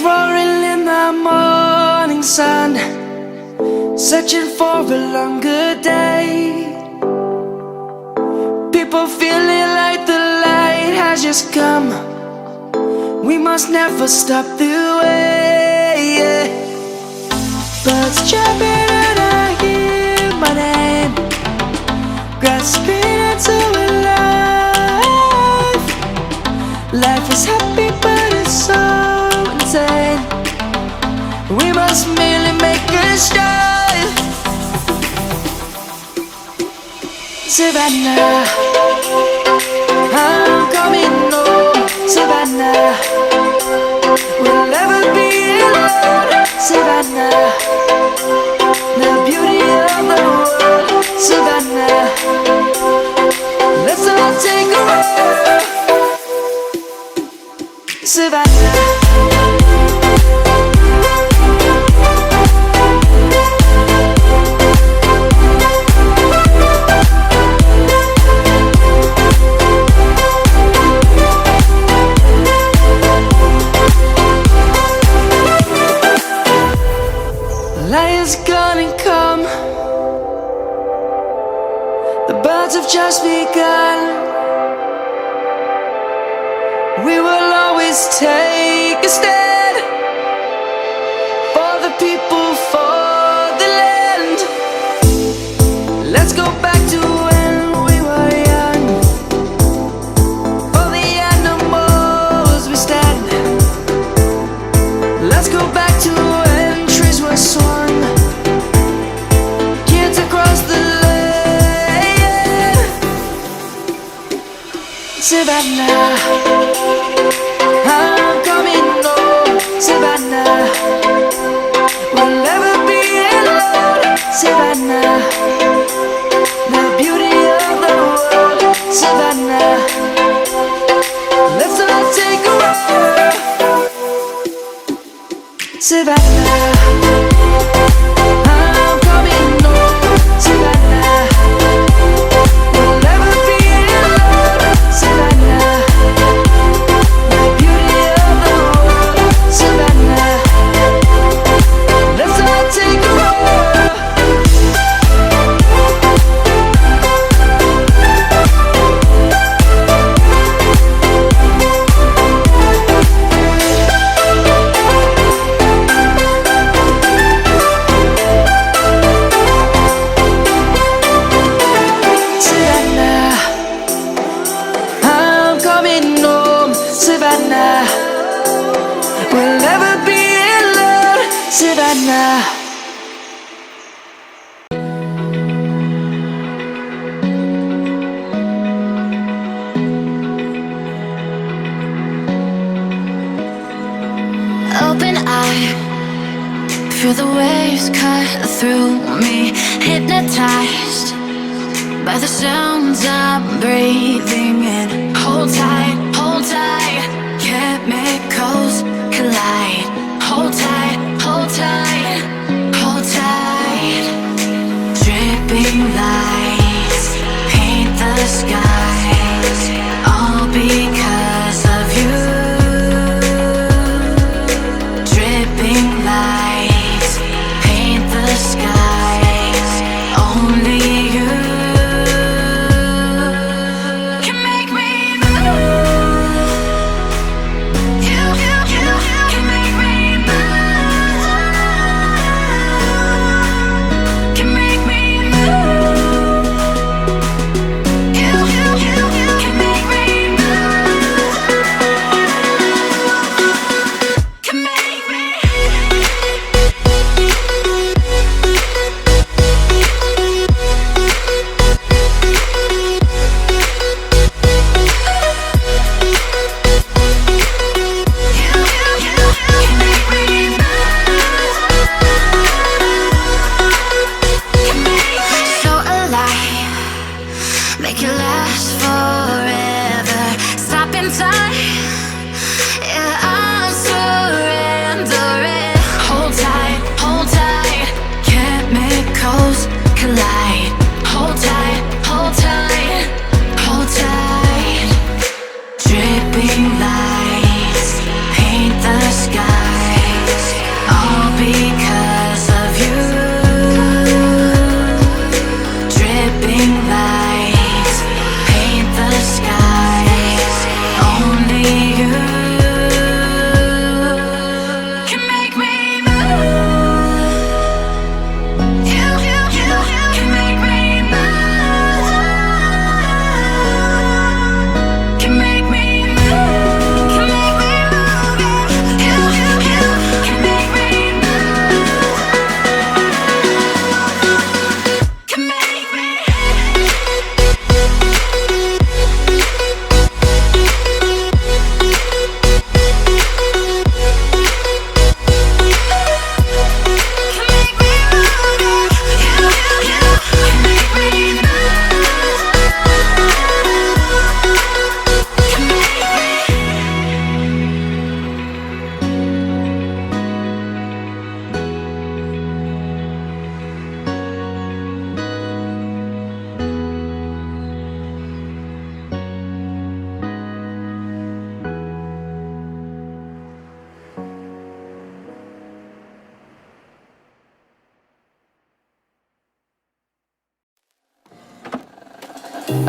roaring in the morning sun, searching for a longer day. People feeling like the light has just come. We must never stop the way, yeah. Birds chirping and I hear my name, grasping into a life. Life is happy but it's so insane. We must merely make a start. Savannah, I'm coming home. Savannah, we'll never be alone. Savannah, the beauty of the world. Savannah, let's all take a ride. Savannah, light is gonna come. The birds have just begun. We will always take a stand for the people, for the land. Let's go back to when we were young. For the animals we stand. Let's go back to when trees were swung, kids across the land. Savannah, I'm coming home. Savannah, we'll never be alone. Savannah, the beauty of the world. Savannah, let's all take a ride. Savannah, I'm coming home. Savannah, we'll never be alone. Savannah, the beauty of the world. Savannah, let's all take a ride. Savannah, we'll never be alone. Savannah. Open eye, feel the waves cut through me, hypnotized by the sounds I'm breathing in. Hold tight, hold tight, chemicals collide. Hold tight, hold tight, hold tight. Dripping lights paint the skies, all because of you. Dripping lights paint the skies, only you can make me move. You can make me move. Can make me move. You can make me move. Can make me. So alive, make it last forever. Stop in time, yeah, I'm surrendering. Hold tight, chemicals collide. Hold tight, hold tight, hold tight. Dripping lights paint the sky,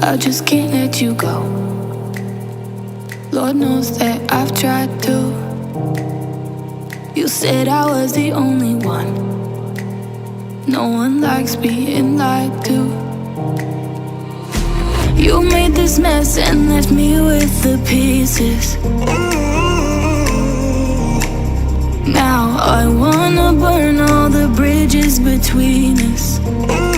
I just can't let you go. Lord knows that I've tried to. You said I was the only one. No one likes being lied to. You made this mess and left me with the pieces. Now I wanna burn all the bridges between us.